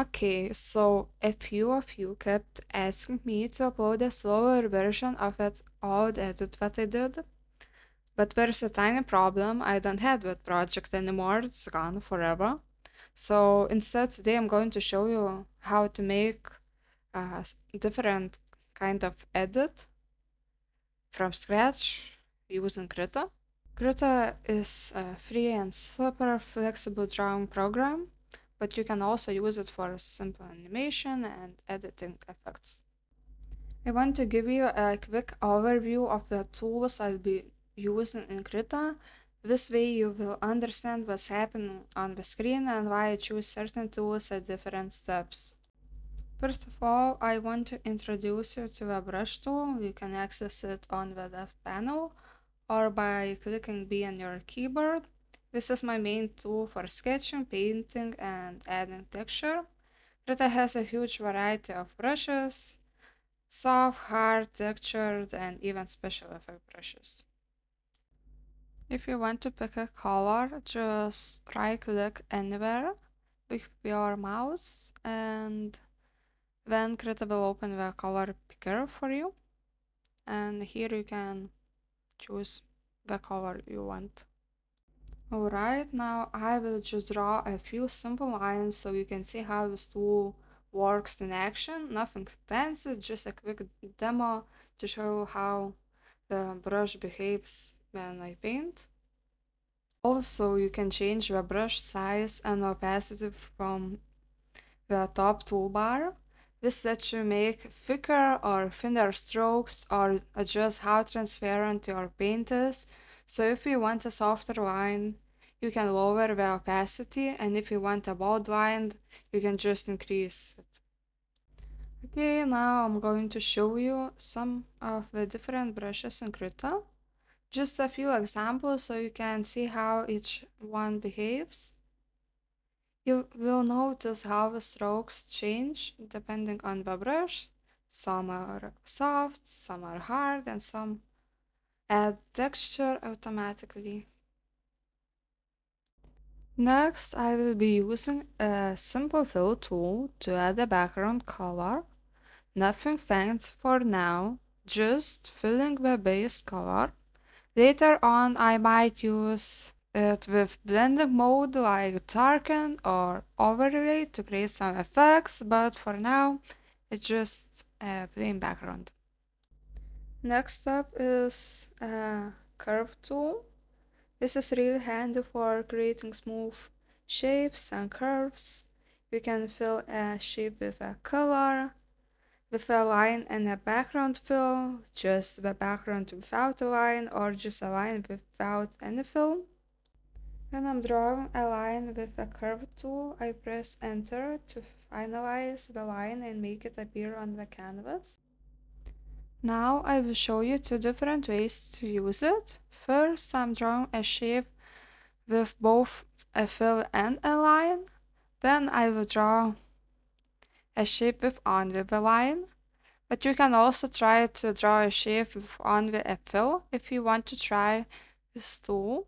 Okay, so a few of you kept asking me to upload a slower version of that old edit that I did, but there's a tiny problem. I don't have that project anymore, it's gone forever. So instead, today I'm going to show you how to make a different kind of edit from scratch using Krita. Krita is a free and super flexible drawing program, but you can also use it for simple animation and editing effects. I want to give you a quick overview of the tools I'll be using in Krita. This way you will understand what's happening on the screen and why I choose certain tools at different steps. First of all, I want to introduce you to the brush tool. You can access it on the left panel or by clicking B on your keyboard. This is my main tool for sketching, painting, and adding texture. Krita has a huge variety of brushes, soft, hard, textured, and even special effect brushes. If you want to pick a color, just right click anywhere with your mouse and then Krita will open the color picker for you. And here you can choose the color you want. Alright, now I will just draw a few simple lines so you can see how this tool works in action. Nothing fancy, just a quick demo to show how the brush behaves when I paint. Also, you can change the brush size and opacity from the top toolbar. This lets you make thicker or thinner strokes or adjust how transparent your paint is. So if you want a softer line, you can lower the opacity, and if you want a bold line, you can just increase it. Okay, now I'm going to show you some of the different brushes in Krita. Just a few examples so you can see how each one behaves. You will notice how the strokes change depending on the brush. Some are soft, some are hard, and some add texture automatically. Next, I will be using a simple fill tool to add a background color. Nothing fancy for now, just filling the base color. Later on, I might use it with blending mode like darken or overlay to create some effects, but for now, it's just a plain background. Next up is a curve tool. This is really handy for creating smooth shapes and curves. You can fill a shape with a color, with a line and a background fill, just the background without a line, or just a line without any fill. When I'm drawing a line with a curve tool, I press enter to finalize the line and make it appear on the canvas. Now I will show you two different ways to use it. First, I'm drawing a shape with both a fill and a line. Then I will draw a shape with only the line. But you can also try to draw a shape with only a fill if you want to try this tool.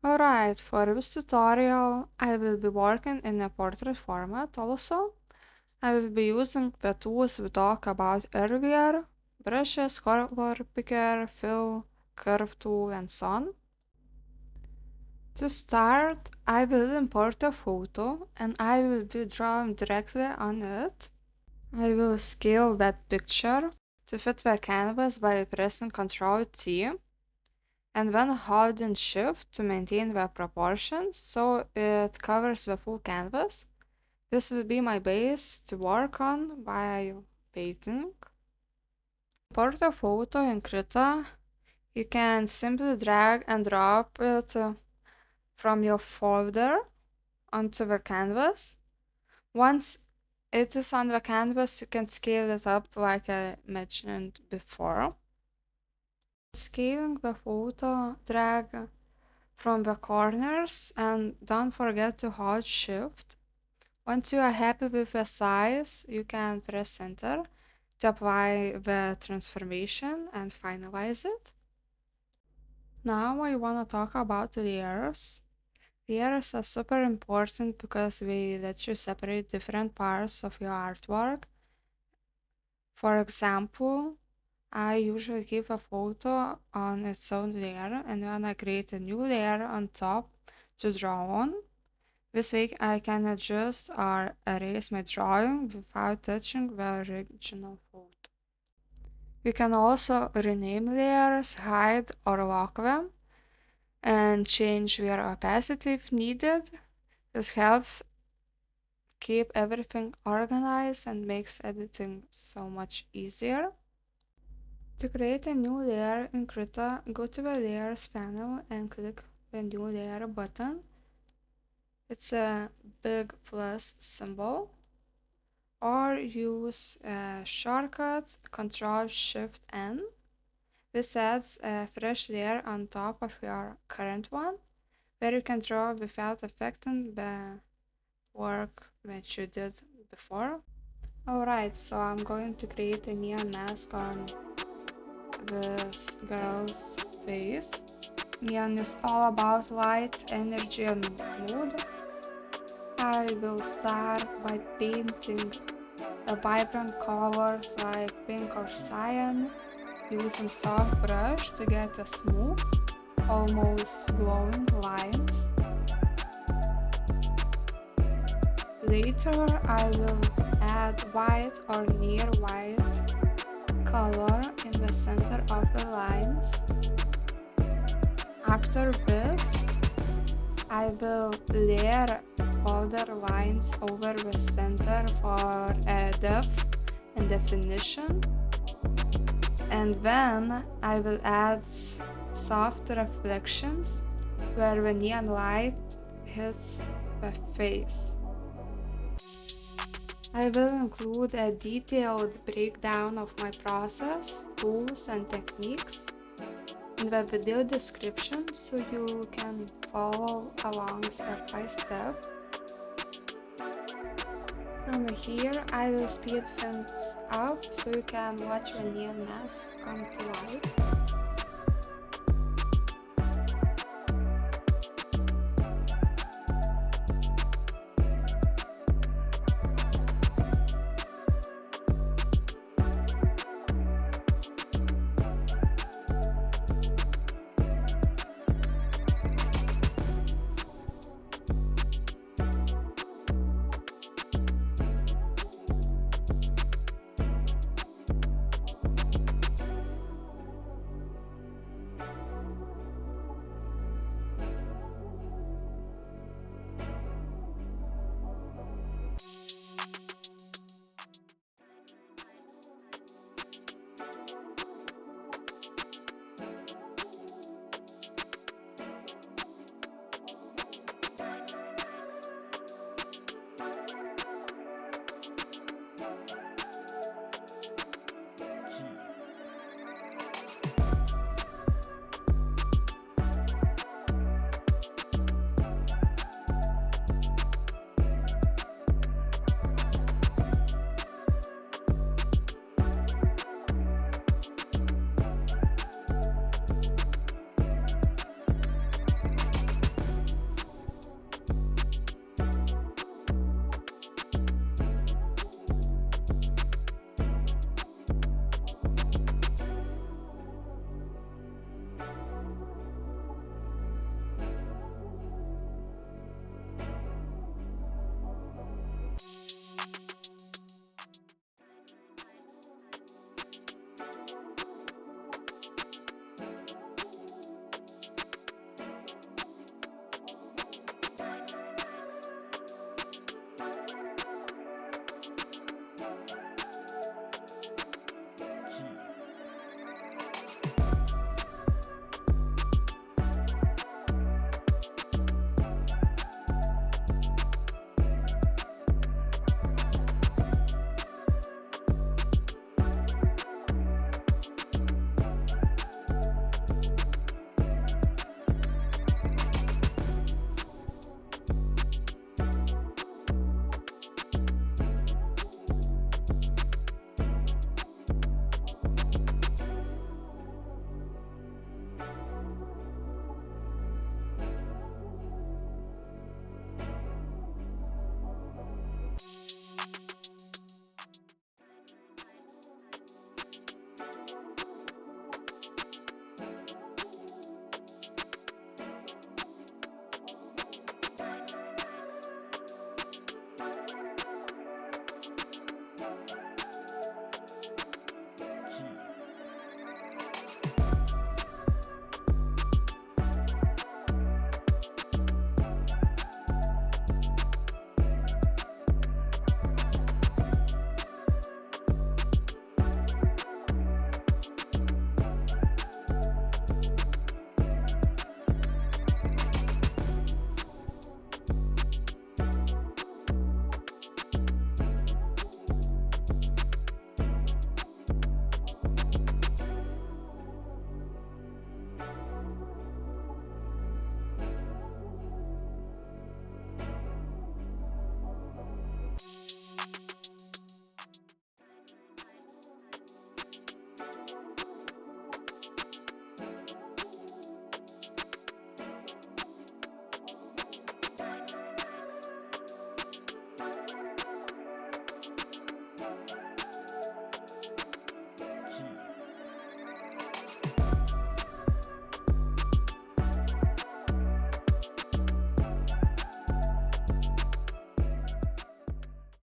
Alright, for this tutorial I will be working in a portrait format also. I will be using the tools we talked about earlier: brushes, color picker, fill, curve tool, and so on. To start, I will import a photo and I will be drawing directly on it. I will scale that picture to fit the canvas by pressing Ctrl T and then holding Shift to maintain the proportions so it covers the full canvas. This will be my base to work on while painting. Import a photo in Krita. You can simply drag and drop it from your folder onto the canvas. Once it is on the canvas, you can scale it up like I mentioned before. Scaling the photo, drag from the corners and don't forget to hold Shift. Once you are happy with the size, you can press enter to apply the transformation and finalize it. Now I want to talk about layers. Layers are super important because we let you separate different parts of your artwork. For example, I usually keep a photo on its own layer, and then I create a new layer on top to draw on. This way I can adjust or erase my drawing without touching the original photo. You can also rename layers, hide or lock them, and change their opacity if needed. This helps keep everything organized and makes editing so much easier. To create a new layer in Krita, go to the Layers panel and click the New Layer button. It's a big plus symbol. Or use shortcut Ctrl-Shift-N. This adds a fresh layer on top of your current one, where you can draw without affecting the work that you did before. Alright, so I'm going to create a neon mask on this girl's face. Neon is all about light, energy, and mood. I will start by painting the vibrant colors like pink or cyan, using soft brush to get a smooth, almost glowing lines. Later I will add white or near white color in the center of the lines. After this, I will layer bolder lines over the center for depth and definition. And then I will add soft reflections where the neon light hits the face. I will include a detailed breakdown of my process, tools and techniques in the video description so you can follow along step by step. From here I will speed things up so you can watch the neon mask come to life.